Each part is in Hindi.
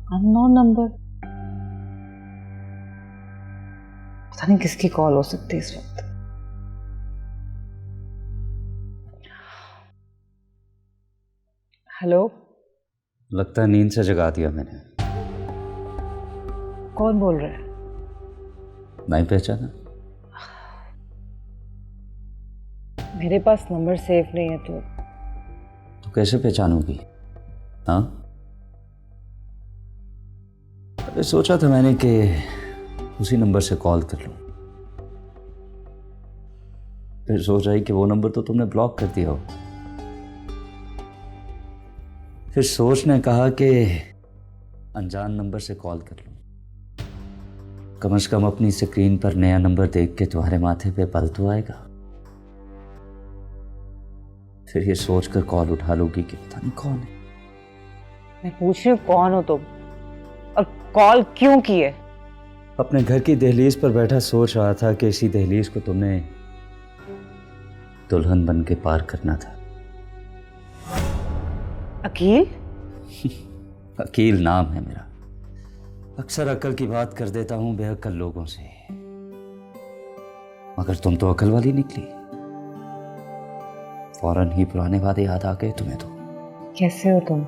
अननोन नंबर, पता नहीं किसकी कॉल हो सकती है इस वक्त। हेलो। लगता है नींद से जगा दिया मैंने। कौन बोल रहा है? नहीं पहचाना? मेरे पास नंबर सेव नहीं है तो कैसे पहचानूंगी? हाँ, अरे सोचा था मैंने कि उसी नंबर से कॉल कर लूं, फिर सोच आई कि वो नंबर तो तुमने ब्लॉक कर दिया हो। फिर सोच ने कहा कि अनजान नंबर से कॉल कर लूं, कम से कम अपनी स्क्रीन पर नया नंबर देख के तुम्हारे माथे पे बल तो आएगा। फिर ये सोचकर कॉल उठा लोगी कि पता नहीं कौन है। मैं पूछ रही हूँ कौन हो तुम और कॉल क्यों की है? अपने घर की दहलीज पर बैठा सोच रहा था कि इसी दहलीज को तुमने दुल्हन बन के पार करना था। अकील? अकील नाम है मेरा। अक्सर अकल की बात कर देता हूं बेअक्ल लोगों से, मगर तुम तो अकल वाली निकली। फौरन ही पुराने वादे याद आ गए तुम्हें तो। कैसे हो तुम?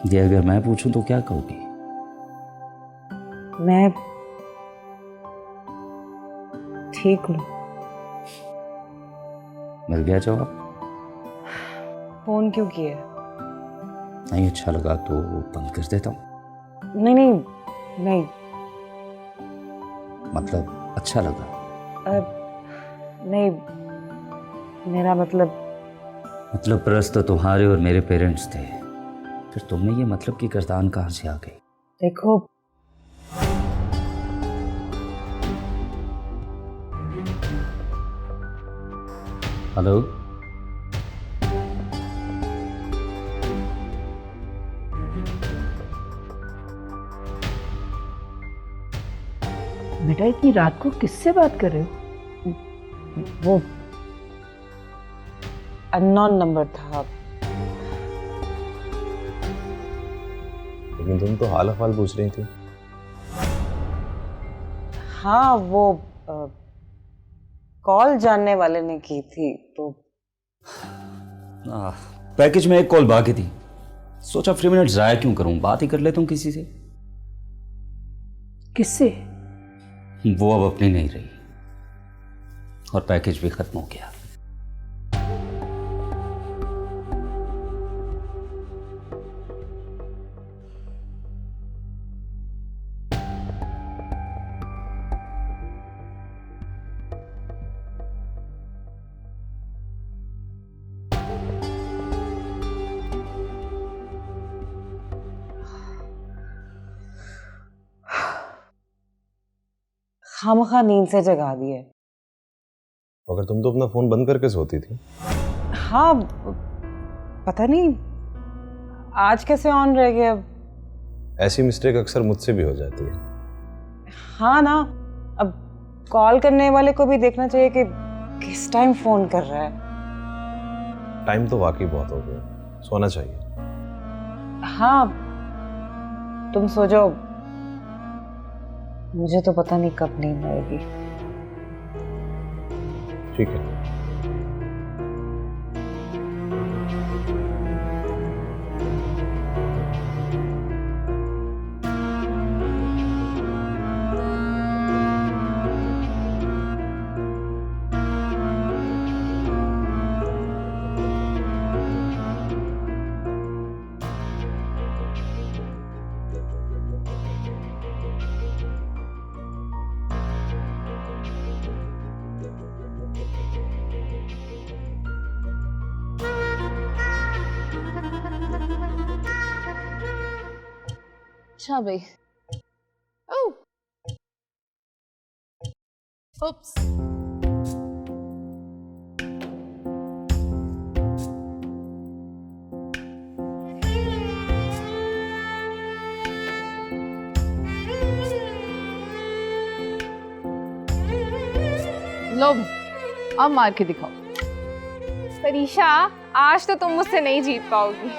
ये अगर मैं पूछूं तो क्या कहोगी? मैं ठीक हूं। मिल गया जवाब? फोन क्यों किए? नहीं अच्छा लगा तो बंद कर देता हूं। नहीं नहीं नहीं। मतलब अच्छा लगा? नहीं, मेरा मतलब परस्त तो तुम्हारे और मेरे पेरेंट्स थे, फिर तुम में ये मतलब की गर्दान कहां से आ गई? देखो, हेलो। बेटा इतनी रात को किससे बात कर रहे हो? वो अननोन नंबर था। लेकिन तुम तो हाल अहवाल पूछ रही थी। हाँ, वो कॉल जानने वाले ने की थी तो। पैकेज में एक कॉल बाकी थी, सोचा फ्री मिनट जाया क्यों करूं, बात ही कर लेता हूं किसी से। किससे? वो अब अपनी नहीं रही और पैकेज भी खत्म हो गया। खामखा नींद से जगा दिए। मगर तुम तो अपना फोन बंद करके सोती थी। हाँ, पता नहीं आज कैसे ऑन रह गया। ऐसी मिस्टेक अक्सर मुझसे भी हो जाती है। हाँ ना, अब कॉल करने वाले को भी देखना चाहिए कि किस टाइम फोन कर रहा है। टाइम तो वाकई बहुत हो गया, सोना चाहिए। हाँ, तुम सो जाओ, मुझे तो पता नहीं कब नींद आएगी। ठीक है। अच्छा भाई। ओह, उप्स। लो अब मार के दिखाओ। परीक्षा, आज तो तुम मुझसे नहीं जीत पाओगी।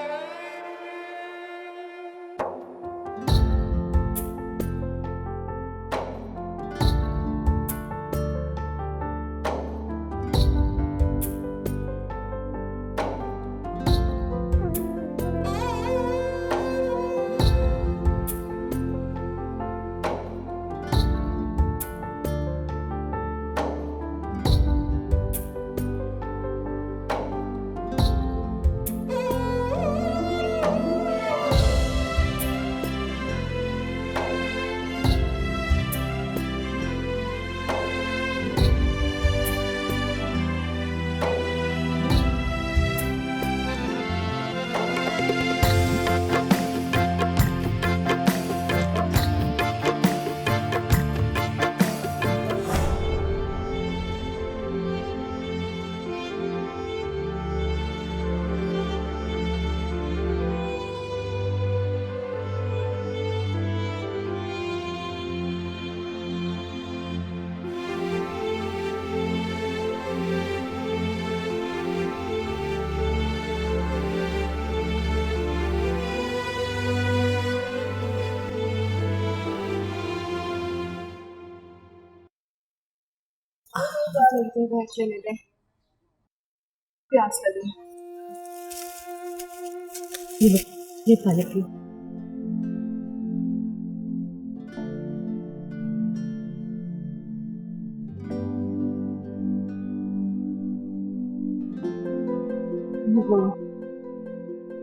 जल्दी बैठ लेने दे, प्यास लगी। ये पानी पियो।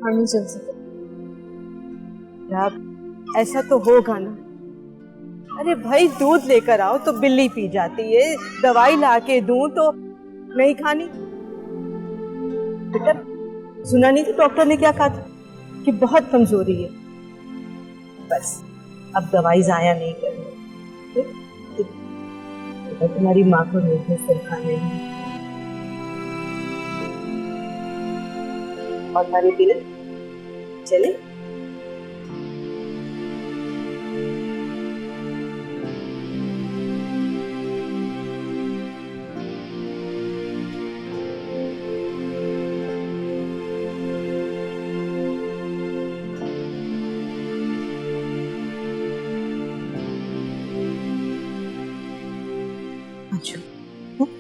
पानी चल सके। यार ऐसा तो होगा ना। अरे भाई दूध लेकर आओ तो बिल्ली पी जाती है, दवाई ला के दूं तो नहीं खानी। बेटा सुना नहीं था डॉक्टर ने क्या कहा था कि बहुत कमजोरी है। बस अब दवाई जाया नहीं करनी। बेटा तुम्हारी माँ को रोज में सिर खाने हैं। और पानी पी ले चले।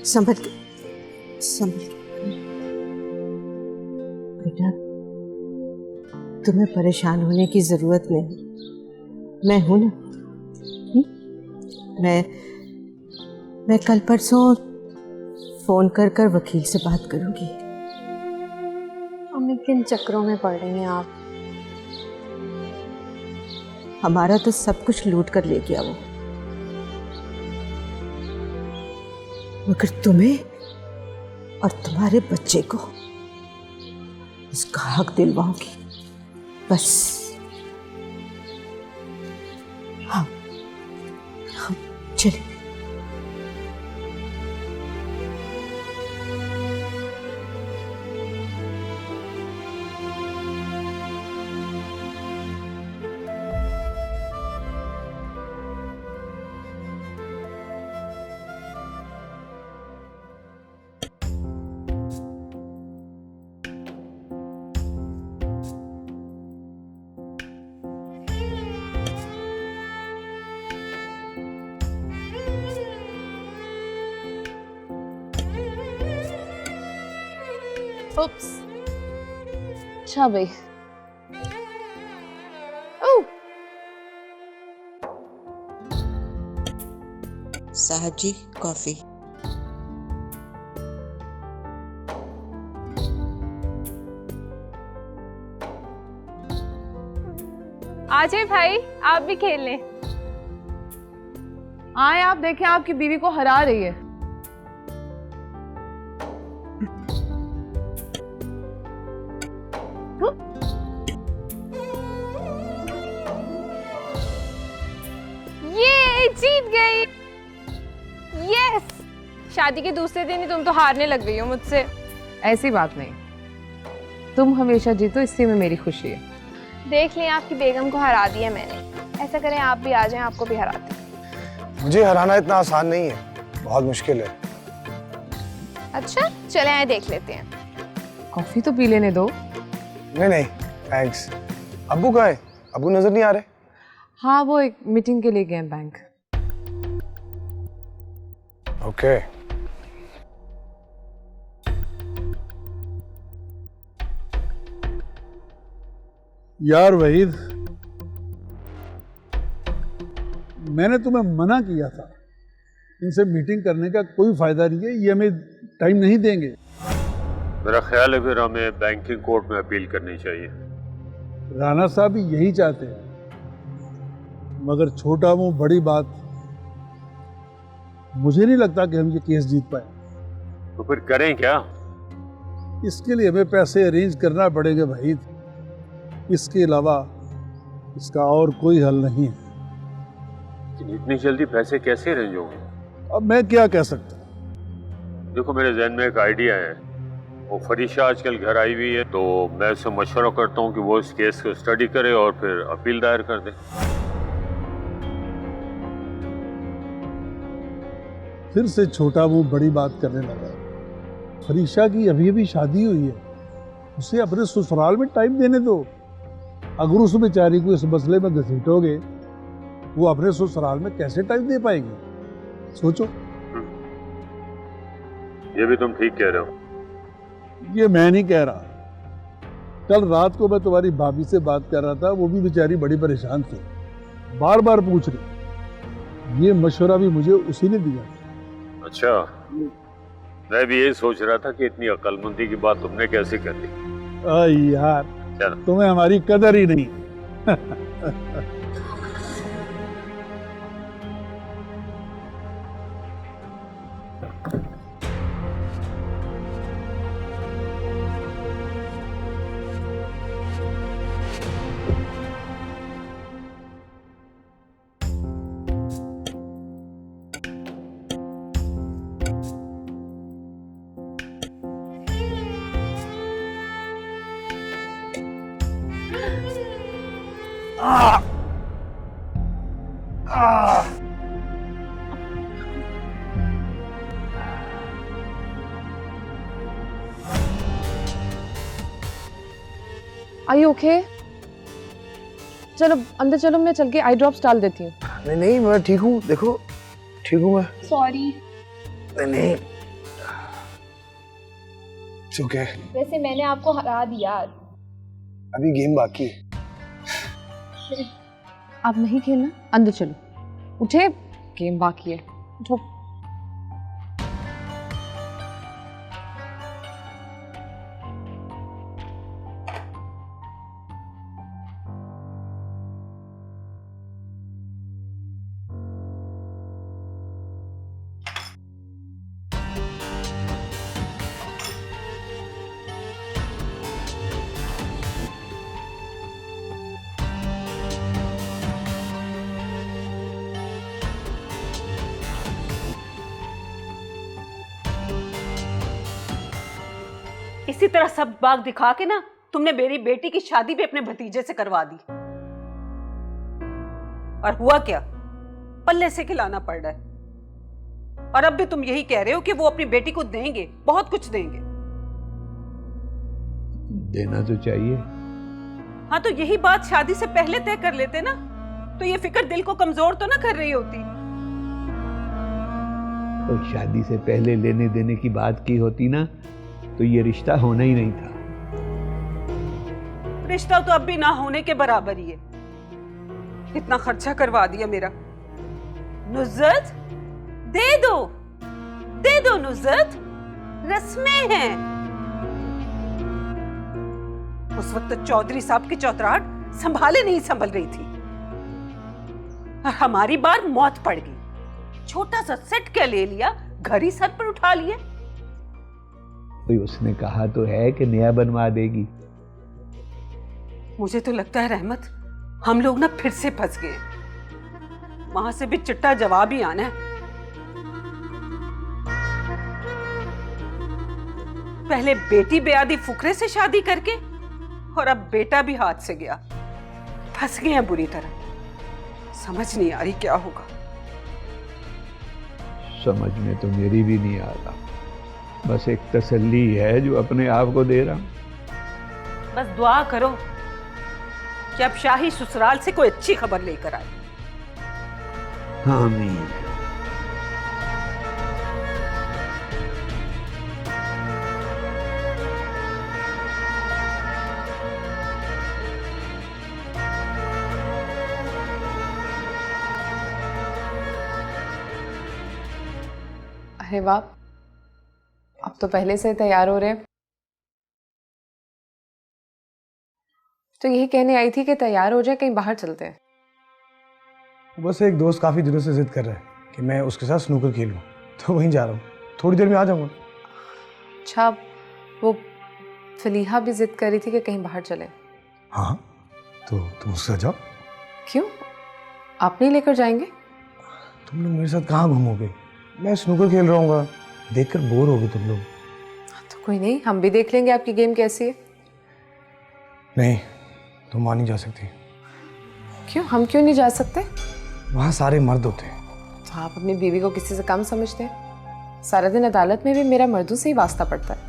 संभल के बेटा, तुम्हें परेशान होने की जरूरत नहीं, मैं हूं ना। मैं कल परसों फोन कर वकील से बात करूंगी। अम्मी किन चक्रों में पड़ रही हैं आप? हमारा तो सब कुछ लूट कर ले गया वो, मगर तुम्हें और तुम्हारे बच्चे को उसका हक दिलवाऊंगी बस। हाँ चलिए। उप्स। अच्छा भाई। ओह, साहब जी कॉफी। आ जाए भाई, आप भी खेल लें। आए आप देखें आपकी बीवी को हरा रही है। जीत गई। यस, शादी के दूसरे दिन ही तुम तो हारने लग गई हो मुझसे। ऐसी बात नहीं, तुम हमेशा जीतो, इसी में मेरी खुशी है। देख लें, आपकी बेगम को हरा दिया मैंने। ऐसा करें आप भी आ जाएं, आपको भी हराते हैं। मुझे हराना इतना आसान नहीं है, बहुत मुश्किल है। अच्छा चले आए, देख लेते हैं। कॉफी तो पी लेने दो। नहीं नहीं थैंक्स। अब्बू कहाँ है? अब्बू नजर नहीं आ रहे। हाँ, वो एक मीटिंग के लिए गए हैं बैंक। ओके। यार वहीद, मैंने तुम्हें मना किया था, इनसे मीटिंग करने का कोई फायदा नहीं है, ये हमें टाइम नहीं देंगे। मेरा ख्याल है फिर हमें बैंकिंग कोर्ट में अपील करनी चाहिए। राणा साहब भी यही चाहते हैं, मगर छोटा मुंह बड़ी बात, मुझे नहीं लगता कि हम ये केस जीत पाए। तो फिर करें क्या? इसके लिए हमें पैसे अरेंज करना पड़ेंगे भाई, इसके अलावा इसका और कोई हल नहीं है। इतनी जल्दी पैसे कैसे अरेंज होंगे? अब मैं क्या कह सकता। देखो मेरे जहन में एक आइडिया है। वो फरीशा आजकल घर आई हुई है, तो मैं उससे मशवरा करता हूँ कि वो इस केस को स्टडी करे और फिर अपील दायर कर दे। फिर से छोटा मुंह बड़ी बात करने लगा। फरीशा की अभी अभी शादी हुई है, उसे अपने ससुराल में टाइम देने दो। अगर उस बेचारी को इस मसले में घसीटोगे, वो अपने ससुराल में कैसे टाइम दे पाएंगे? सोचो। ये भी तुम ठीक कह रहे हो। ये मैं नहीं कह रहा, कल रात को मैं तुम्हारी भाभी से बात कर रहा था, वो भी बेचारी बड़ी परेशान थी, बार बार पूछ रही। ये मशवरा भी मुझे उसी ने दिया। अच्छा, मैं भी यही सोच रहा था कि इतनी अक्लमंदी की बात तुमने कैसे कर दी। यार तुम्हें हमारी कदर ही नहीं। Are you okay? चलो अंदर चलो, मैं चल के आई ड्रॉप्स डाल देती हूँ। नहीं नहीं मैं ठीक हूँ, देखो ठीक हूँ मैं। सॉरी। नहीं नहीं ओके। वैसे मैंने आपको हरा दिया। अभी गेम बाकी है। आप नहीं खेलना, अंदर चलो। उठे, गेम बाकी है। उठो। इसी तरह सब बाग दिखा के ना तुमने मेरी बेटी की शादी भी अपने भतीजे से करवा दी। और हुआ क्या? पल्ले से खिलाना पड़ रहा है। और अब भी तुम यही कह रहे हो कि वो अपनी बेटी को देंगे, बहुत कुछ देंगे। देना तो चाहिए। हाँ तो यही बात शादी से पहले तय कर लेते ना, तो ये फिक्र दिल को कमजोर तो ना कर रही होती। और शादी से पहले लेने देने की बात की होती ना, तो ये रिश्ता होना ही नहीं था। रिश्ता तो अब भी ना होने के बराबर ही है। इतना खर्चा करवा दिया मेरा। नुज़रत दे दो नुज़रत, रस्में हैं। उस वक्त तो चौधरी साहब की चौतराहट संभाले नहीं संभल रही थी, और हमारी बार मौत पड़ गई। छोटा सा सेट क्या ले लिया, घर ही सर पर उठा लिया। कोई उसने कहा तो है कि नया बनवा देगी। मुझे तो लगता है रहमत, हम लोग ना फिर से फंस गए। वहां से भी चिट्टा जवाब ही आना है। पहले बेटी बेआदी फुकरे से शादी करके और अब बेटा भी हाथ से गया। फंस गए हैं बुरी तरह। समझ नहीं आ रही क्या होगा। समझ में तो मेरी भी नहीं आ रहा, बस एक तसल्ली है जो अपने आप को दे रहा हूं। बस दुआ करो कि अब शाही ससुराल से कोई अच्छी खबर लेकर आए। आमीन। अरे वाह, अब तो पहले से तैयार हो रहे हैं। तो यही कहने आई थी कि तैयार हो जाए, कहीं बाहर चलते हैं। बस एक दोस्त काफ़ी दिनों से जिद कर रहा है कि मैं उसके साथ स्नूकर खेलूं, तो वहीं जा रहा हूँ। थोड़ी देर में आ जाऊँगा। अच्छा, वो फलीहा भी जिद कर रही थी कि कहीं बाहर चले। हाँ, तो तुम उसके साथ जाओ। क्यों, आप नहीं लेकर जाएंगे? तुम लोग मेरे साथ कहाँ घूमोगे? मैं स्नूकर खेल रहा हूँ, देखकर बोर होगे तुम लोग। तो कोई नहीं, हम भी देख लेंगे आपकी गेम कैसी है। नहीं, तुम वहाँ नहीं जा सकती। क्यों, हम क्यों नहीं जा सकते? वहाँ सारे मर्द होते हैं। तो आप अपनी बीवी को किसी से कम समझते हैं? सारा दिन अदालत में भी मेरा मर्दों से ही वास्ता पड़ता है।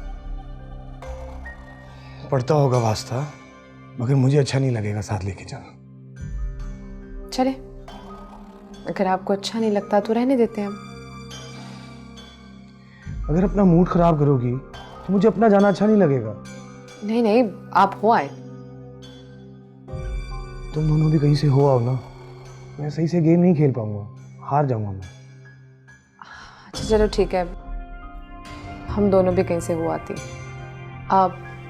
पड़ता होगा वास्ता, मगर मुझे अच्छा नहीं लगेगा साथ लेके जाना। चले, अगर आपको अच्छा नहीं लगता तो रहने देते हैं हम। अगर अपना मूड खराब करोगी तो मुझे अपना जाना अच्छा नहीं लगेगा। नहीं नहीं, आप हो आए। तुम दोनों भी कहीं से हो आओ ना, मैं सही से गेम नहीं खेल पाऊंगा, हार जाऊंगा मैं। अच्छा चलो ठीक है, हम दोनों भी कहीं से हो आती।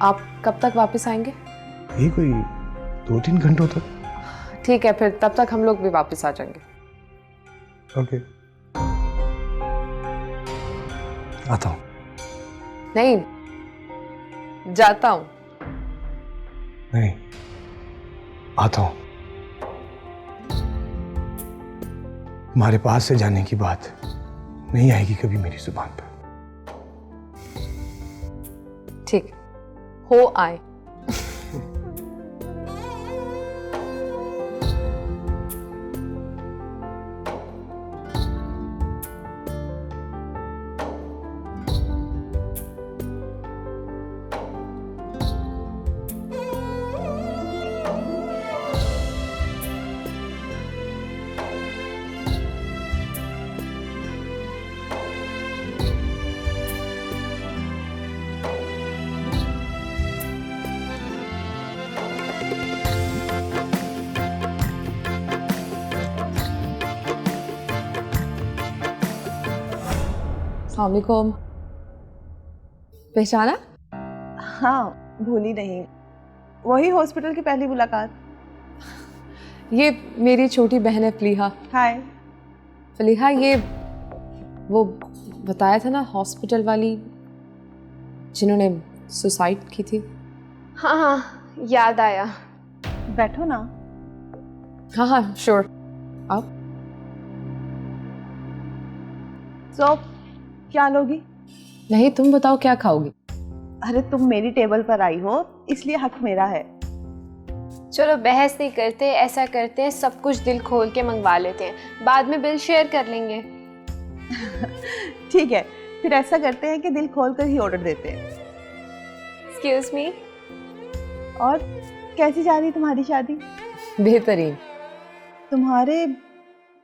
आप कब तक वापस आएंगे? यही कोई 2-3 घंटों तक। ठीक है, फिर तब तक हम लोग भी वापस आ जाएंगे। ओके, आता हूँ। नहीं, जाता हूँ। नहीं, आता हूँ। तुम्हारे पास से जाने की बात नहीं आएगी कभी मेरी जुबान पर। ठीक, हो आए। अस्सलामुअलैकुम। पहचाना? हाँ, भूली नहीं। वही हॉस्पिटल की पहली मुलाकात। ये मेरी छोटी बहन है फलीहा। हाय। फलीहा, ये वो बताया था ना हॉस्पिटल वाली जिन्होंने सुसाइड की थी। हाँ हाँ, याद आया। बैठो ना। हाँ हाँ श्योर, आप। तो क्या लोगी? नहीं, तुम बताओ क्या खाओगी? अरे तुम मेरी टेबल पर आई हो इसलिए हक मेरा है। चलो बहस नहीं करते, ऐसा करते हैं सब कुछ दिल खोल के मंगवा लेते हैं, बाद में बिल शेयर कर लेंगे। ठीक है, फिर ऐसा करते हैं कि दिल खोल कर ही ऑर्डर देते हैं। Excuse me. और कैसी जा रही तुम्हारी शादी? बेहतरीन। तुम्हारे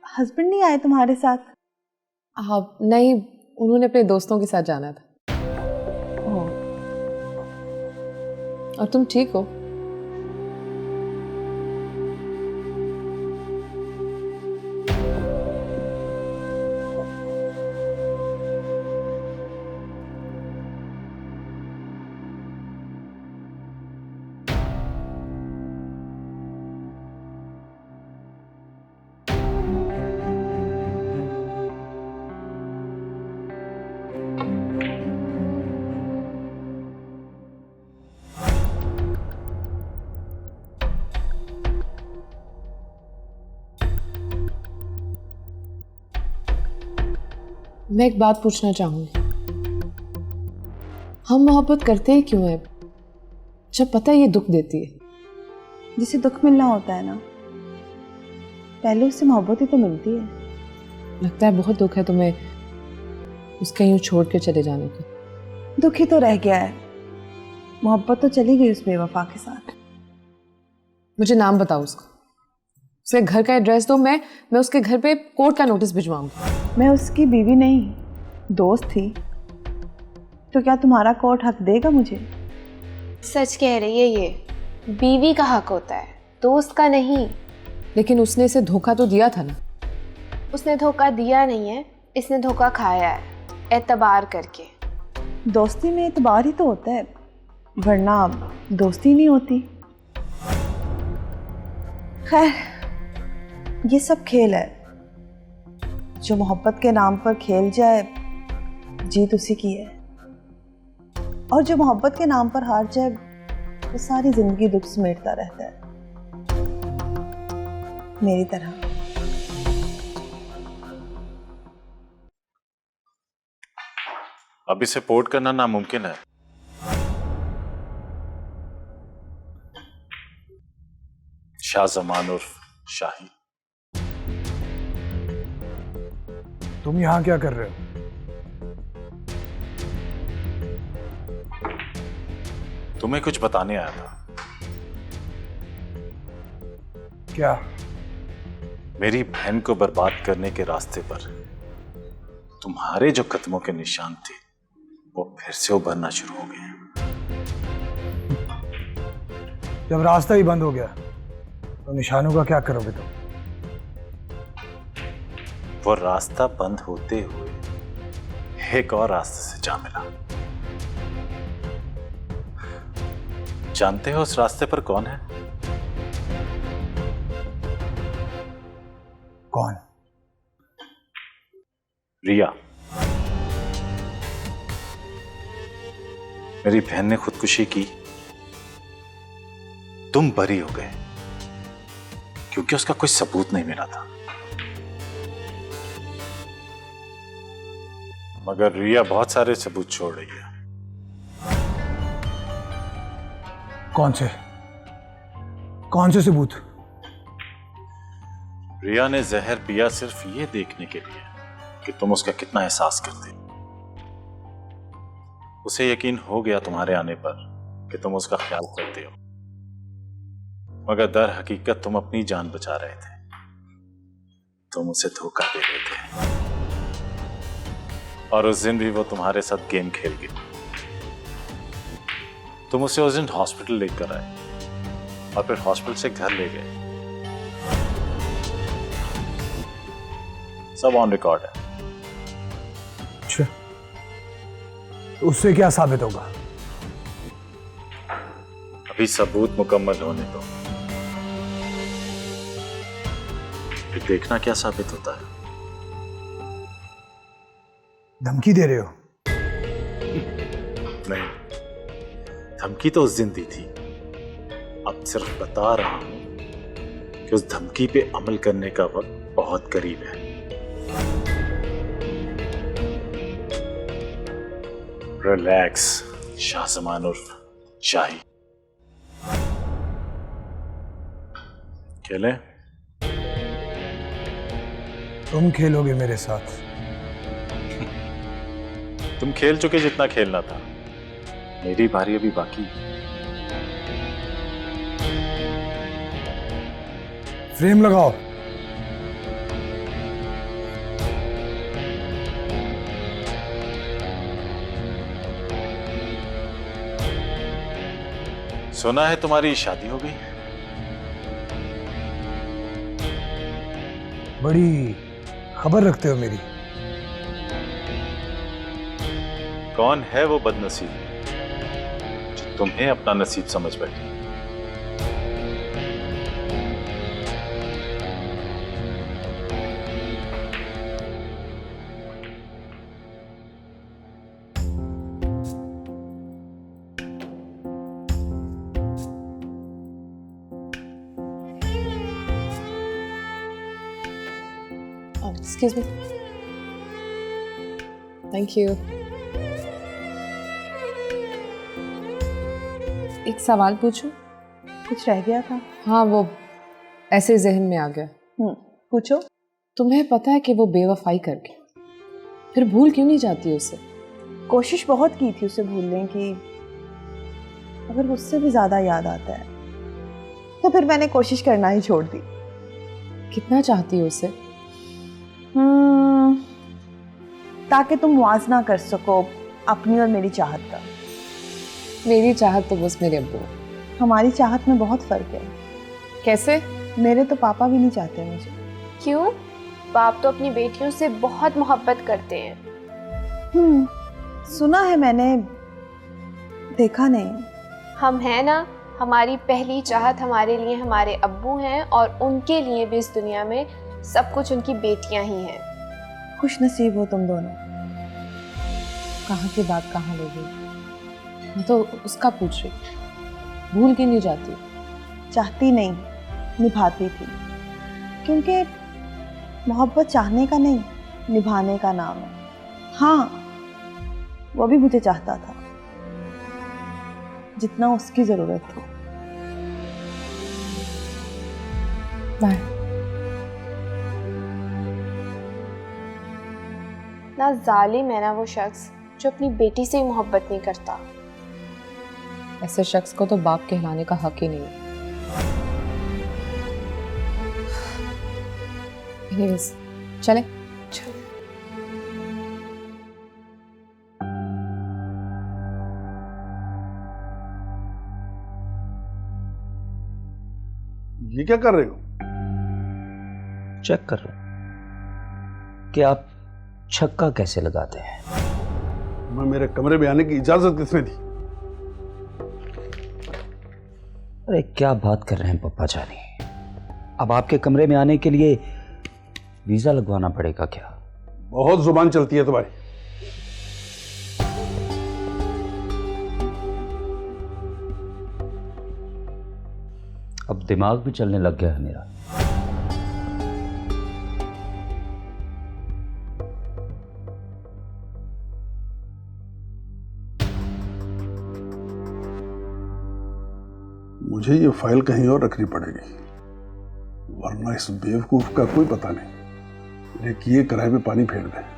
हस्बैंड नहीं आए तुम्हारे साथ? हाँ नहीं, उन्होंने अपने दोस्तों के साथ जाना था। और तुम ठीक हो? मैं एक बात पूछना चाहूंगी, हम मोहब्बत करते ही क्यों हैं जब पता है ये दुख देती है? जिसे दुख मिलना होता है ना, पहले उससे मोहब्बत ही तो मिलती है। लगता है बहुत दुख है तुम्हें उसके यूं छोड़ के चले जाने की। दुख ही तो रह गया है, मोहब्बत तो चली गई उस बेवफा के साथ। मुझे नाम बताओ उसका, उसके घर का एड्रेस दो, मैं उसके घर पे कोर्ट का नोटिस भिजवाऊंगी। मैं उसकी बीवी नहीं, दोस्त थी, तो क्या तुम्हारा कोर्ट हक देगा मुझे? सच कह रही है ये, बीवी का हक होता है, दोस्त का नहीं। लेकिन उसने इसे धोखा तो दिया था ना। उसने धोखा दिया नहीं है, इसने धोखा खाया है, एतबार करके। दोस्ती में एतबार ही तो होता है, वरना दोस्ती नहीं होती। खैर, ये सब खेल है, जो मोहब्बत के नाम पर खेल जाए जीत उसी की है, और जो मोहब्बत के नाम पर हार जाए वो सारी जिंदगी दुख समेटता रहता है, मेरी तरह। अभी से पोर्ट करना नामुमकिन है। शाहजमान उर्फ शाही। तुम यहाँ क्या कर रहे हो? तुम्हें कुछ बताने आया था। क्या? मेरी बहन को बर्बाद करने के रास्ते पर तुम्हारे जो कदमों के निशान थे वो फिर से उभरना शुरू हो गए। जब रास्ता ही बंद हो गया तो निशानों का क्या करोगे तुम? वो रास्ता बंद होते हुए एक और रास्ते से जा मिला। जानते हो उस रास्ते पर कौन है? कौन? रिया। मेरी बहन ने खुदकुशी की, तुम बरी हो गए क्योंकि उसका कोई सबूत नहीं मिला था। मगर रिया बहुत सारे सबूत छोड़ रही है। कौन से? कौन से सबूत? रिया ने जहर पिया सिर्फ ये देखने के लिए कि तुम उसका कितना एहसास करते। उसे यकीन हो गया तुम्हारे आने पर कि तुम उसका ख्याल करते हो, मगर दर हकीकत तुम अपनी जान बचा रहे थे। तुम उसे धोखा दे रहे थे और उस दिन भी वो तुम्हारे साथ गेम खेल गई। तुम उसे उस दिन हॉस्पिटल लेकर आए और फिर हॉस्पिटल से घर ले गए। सब ऑन रिकॉर्ड है। अच्छा, तो उससे क्या साबित होगा? अभी सबूत मुकम्मल होने दो, फिर देखना क्या साबित होता है। धमकी दे रहे हो? नहीं, धमकी तो उस दिन दी थी। अब सिर्फ बता रहा हूं कि उस धमकी पे अमल करने का वक्त बहुत करीब है। रिलैक्स शाहजमान उर्फ शाही। खेलें? तुम खेलोगे मेरे साथ? तुम खेल चुके जितना खेलना था, मेरी बारी अभी बाकी। फ्रेम लगाओ। सुना है तुम्हारी शादी हो गई। बड़ी खबर रखते हो मेरी। कौन है वो बदनसीब जो तुम्हें अपना नसीब समझ बैठी? Excuse me, thank you. एक सवाल पूछूं? कुछ रह गया था? हाँ, वो ऐसे जहन में आ गया। पूछो। तुम्हें पता है कि वो बेवफाई करके फिर भूल क्यों नहीं जाती उसे? कोशिश बहुत की थी उसे भूलने की, मगर उससे भी ज्यादा याद आता है, तो फिर मैंने कोशिश करना ही छोड़ दी। कितना चाहती हो उसे? ताकि तुम मुआवजा कर सको अपनी और मेरी चाहत का। मेरी चाहत तो बस मेरे अब्बू। हमारी चाहत में बहुत फर्क है। कैसे? मेरे तो पापा भी नहीं चाहते मुझे। क्यों? बाप तो अपनी बेटियों से बहुत मोहब्बत करते हैं। सुना है मैंने, देखा नहीं। हम हैं ना, हमारी पहली चाहत हमारे लिए हमारे अब्बू हैं और उनके लिए भी इस दुनिया में सब कुछ उनकी बेटियां ही हैं। खुश नसीब हो तुम दोनों। कहाँ की बात कहाँ ले गई? मैं तो उसका पूछ रही, भूल क्यों नहीं जाती? चाहती नहीं, निभाती थी, क्योंकि मोहब्बत चाहने का नहीं, निभाने का नाम है। हाँ, वो भी मुझे चाहता था जितना उसकी जरूरत थी। बाय। ना जालिम है ना वो शख्स जो अपनी बेटी से ही मोहब्बत नहीं करता। ऐसे शख्स को तो बाप कहलाने का हक ही नहीं है। Anyways, चले। ये क्या कर रहे हो? चेक कर रहा हूं कि आप छक्का कैसे लगाते हैं। मैं मेरे कमरे में आने की इजाजत किसने दी? अरे क्या बात कर रहे हैं पप्पा जानी, अब आपके कमरे में आने के लिए वीजा लगवाना पड़ेगा क्या? बहुत जुबान चलती है तुम्हारी। अब दिमाग भी चलने लग गया है मेरा। मुझे ये फाइल कहीं और रखनी पड़ेगी, वरना इस बेवकूफ का कोई पता नहीं, मेरे किए कराए में पानी फेर दे।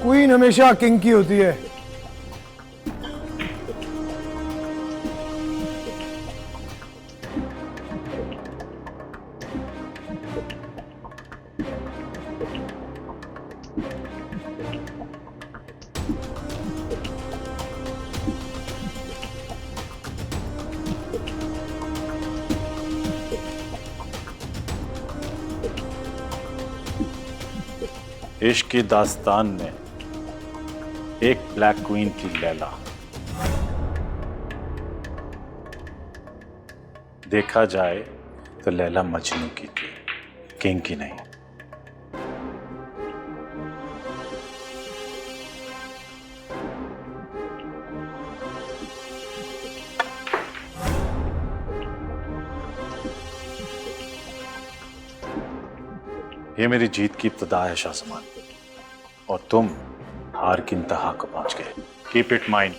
क्वीन हमेशा किंग की होती है। इश्क की दास्तान में एक ब्लैक क्वीन की लैला, देखा जाए तो लैला मजनू की थी, किंग की नहीं। ये मेरी जीत की इब्तिदा है शाहजमान, और तुम हार की इंतहा को पहुंच गए। Keep it mind.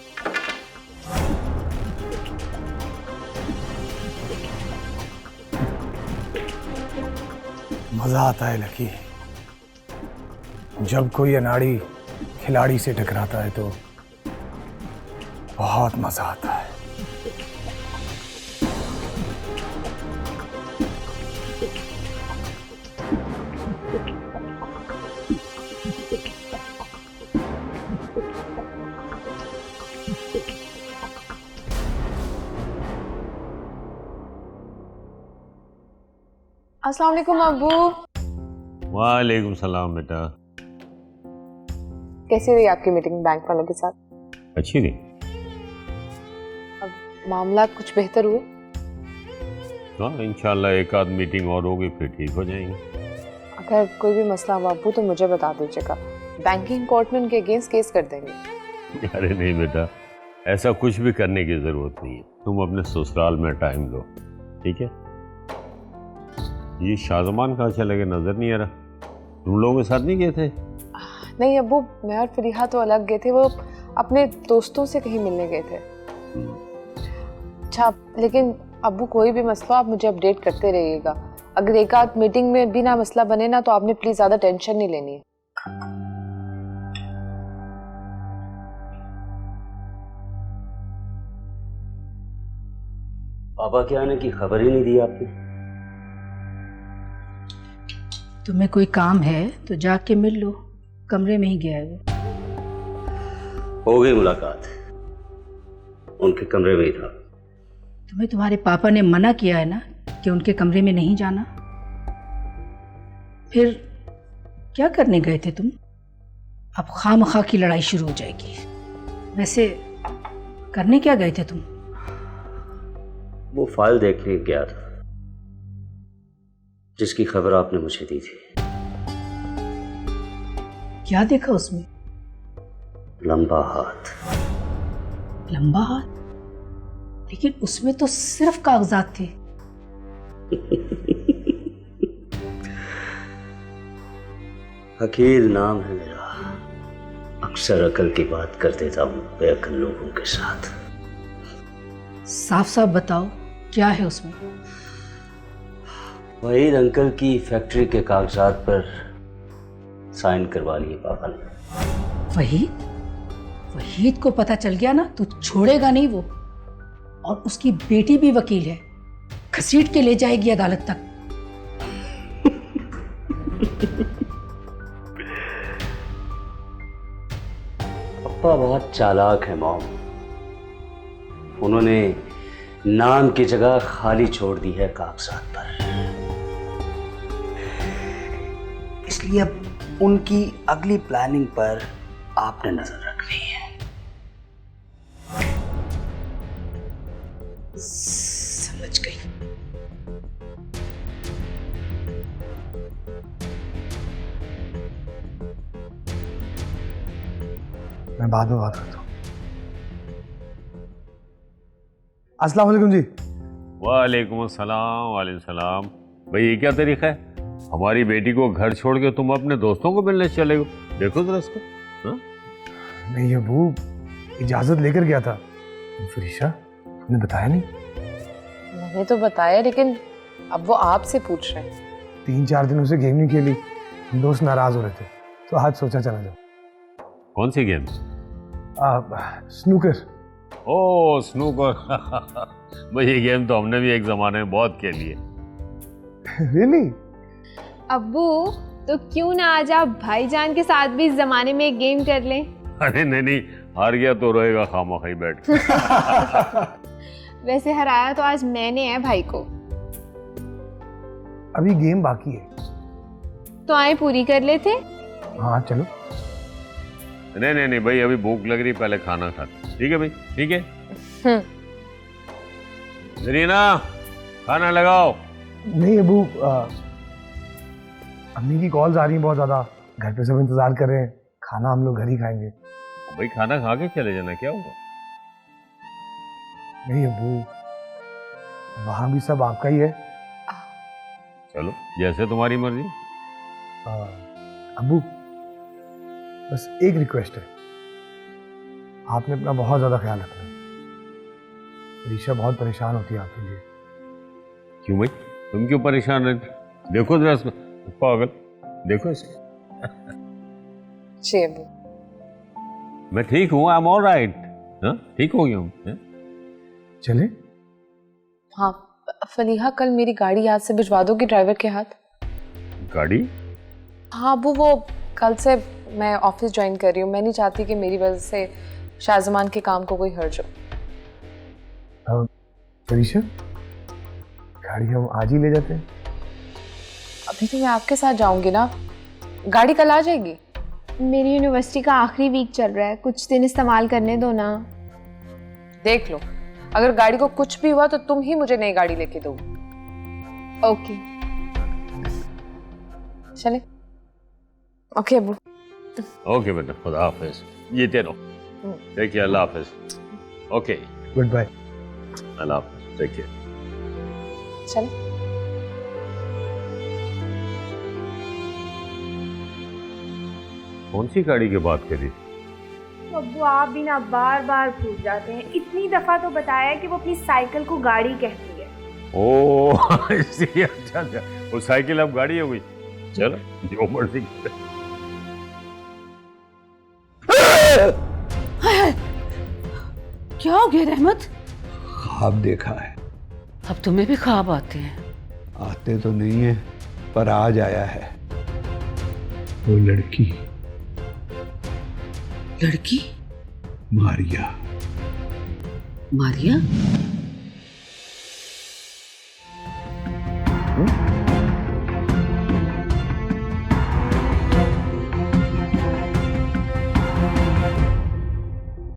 मजा आता है लकी, जब कोई अनाड़ी खिलाड़ी से टकराता है तो बहुत मजा आता है। अस्सलाम वालेकुम अब्बू। वालेकुम सलाम बेटा। कैसी रही आपकी मीटिंग बैंक वालों के साथ? अच्छी थी। अब मामला कुछ बेहतर हुए? हाँ इंशाल्लाह एक आध मीटिंग और होगी फिर ठीक हो जाएंगे। अगर कोई भी मसला हुआ अब्बू तो मुझे बता दीजिएगा, बैंकिंग कोर्ट में उनके अगेंस्ट केस कर देंगे। अरे नहीं बेटा, ऐसा कुछ भी करने की जरूरत नहीं है। तुम अपने ससुराल में टाइम लो, ठीक है? ये शाजमान कहाँ चले गए, नजर नहीं आ रहा। तुम लोगों के साथ नहीं गए थे? नहीं अब्बू, मैं और फरीहा तो अलग गए थे, वो अपने दोस्तों से कहीं मिलने गए थे। अच्छा, लेकिन अब्बू कोई भी मसला आप मुझे अपडेट करते रहिएगा। अगर एक आध मीटिंग में भी ना मसला बने ना तो आपने प्लीज ज्यादा टेंशन नहीं लेनी है। पापा के आने की खबर ही नहीं दी आपने। तुम्हें कोई काम है तो जाके मिल लो, कमरे में ही गया है वो। हो गई मुलाकात, उनके कमरे में ही था। तुम्हें तुम्हारे पापा ने मना किया है ना कि उनके कमरे में नहीं जाना। फिर क्या करने गए थे तुम? अब खामखा की लड़ाई शुरू हो जाएगी। वैसे करने क्या गए थे तुम? वो फाइल देखने गया था जिसकी खबर आपने मुझे दी थी। क्या देखा उसमें? लंबा हाथ। लंबा हाथ? लेकिन उसमें तो सिर्फ कागजात थे। हकील नाम है मेरा। अक्सर अकल की बात कर देता हूँ बेअकल लोगों के साथ। साफ साफ बताओ क्या है उसमें? वहीद अंकल की फैक्ट्री के कागजात पर साइन करवा लिए पापा ने। वहीद? वहीद को पता चल गया ना तो छोड़ेगा नहीं वो। और उसकी बेटी भी वकील है, घसीट के ले जाएगी अदालत तक। पप्पा बहुत चालाक है मॉम। उन्होंने नाम की जगह खाली छोड़ दी है कागजात पर। इसलिए अब उनकी अगली प्लानिंग पर आपने नजर रखनी है। समझ गई। मैं बाद में बात करता हूँ। अस्सलाम वालेकुम जी। वालेकुम अस्सलाम। वालेकुम सलाम। भाई ये क्या तरीका है? हमारी बेटी को घर छोड़ के तुम अपने दोस्तों को मिलने चले गो। देखो जरा इसको। हाँ? नहीं अबू, इजाजत लेकर गया था। फरीशा, तुमने बताया नहीं? मैंने तो बताया, लेकिन अब वो आपसे पूछ रहे हैं। 3-4 दिनों से गेम नहीं खेली, दोस्त नाराज हो रहे थे, तो आज सोचा चला जाओ। कौन सी गेम? स्नूकर। ओ स्नूकर। भाई ये गेम तो हमने भी एक जमाने में बहुत खेली है। रियली? अब्बू तो क्यों ना आज आप भाईजान के साथ भी इस जमाने में एक गेम कर लें? अरे नहीं, हार गया तो रोएगा खामोखी बैठ। वैसे हराया तो आज मैंने है भाई को। अभी गेम बाकी है। तो आए पूरी कर लेते। हाँ चलो। नहीं भाई, अभी भूख लग रही, पहले खाना खाते। ठीक है भाई, ठीक है। जरीना खाना लगाओ। नहीं अबू, अम्मी की कॉल्स आ रही हैं बहुत ज्यादा, घर पे सब इंतजार कर रहे हैं। खाना हम लोग घर ही खाएंगे। भाई खाना खा के चले जाना, क्या होगा? नहीं अबू, वहां भी सब आपका ही है। चलो जैसे तुम्हारी मर्जी। अबू बस एक रिक्वेस्ट है, आपने अपना बहुत ज्यादा ख्याल रखना है। रीशा बहुत परेशान होती है आपके लिए। क्यों भाई, तुम क्यों परेशान रहते? देखो जरा इसको, पागल, देखो इसको। मैं ठीक हूँ, आई एम ऑल राइट। ठीक हो गया हूँ। चले? हाँ फलीहा, कल मेरी गाड़ी याद से भिजवा दोगी ड्राइवर के हाथ? गाड़ी? हाँ अबू, वो कल से मैं ऑफिस ज्वाइन कर रही हूँ। मैं नहीं चाहती कि मेरी वजह से शाहजमान के काम को कोई हर्ज हो। फरीशा, गाड़ी हम आज ही ले जाते हैं। अभी तो मैं आपके साथ जाऊंगी ना, गाड़ी कल आ जाएगी। मेरी यूनिवर्सिटी का आखिरी वीक चल रहा है, कुछ दिन इस्तेमाल करने दो ना। देख लो, अगर गाड़ी को कुछ भी हुआ तो तुम ही मुझे नई गाड़ी लेके दो। ओके चले। ओके अब्बू। ओके बेटा, खुदा हाफिज, जीते रहो। देखिए, अल्लाह हाफिज। Okay, good bye. अल्लाह हाफिज, टेक केयर। चले। कौन सी गाड़ी की बात करी? अब्बू आप भी ना बार बार पूछ जाते हैं। इतनी दफा तो बताया कि वो अपनी साइकिल को गाड़ी कहती है। ओह इसी, अच्छा अच्छा, वो साइकिल अब गाड़ी हो गई। चलो जो मर्जी करे। क्या हो गया रहमत? ख्वाब देखा है। अब तुम्हें भी ख्वाब आते हैं? आते तो नहीं है, पर आज आया है। वो लड़की लड़की? मारिया। मारिया?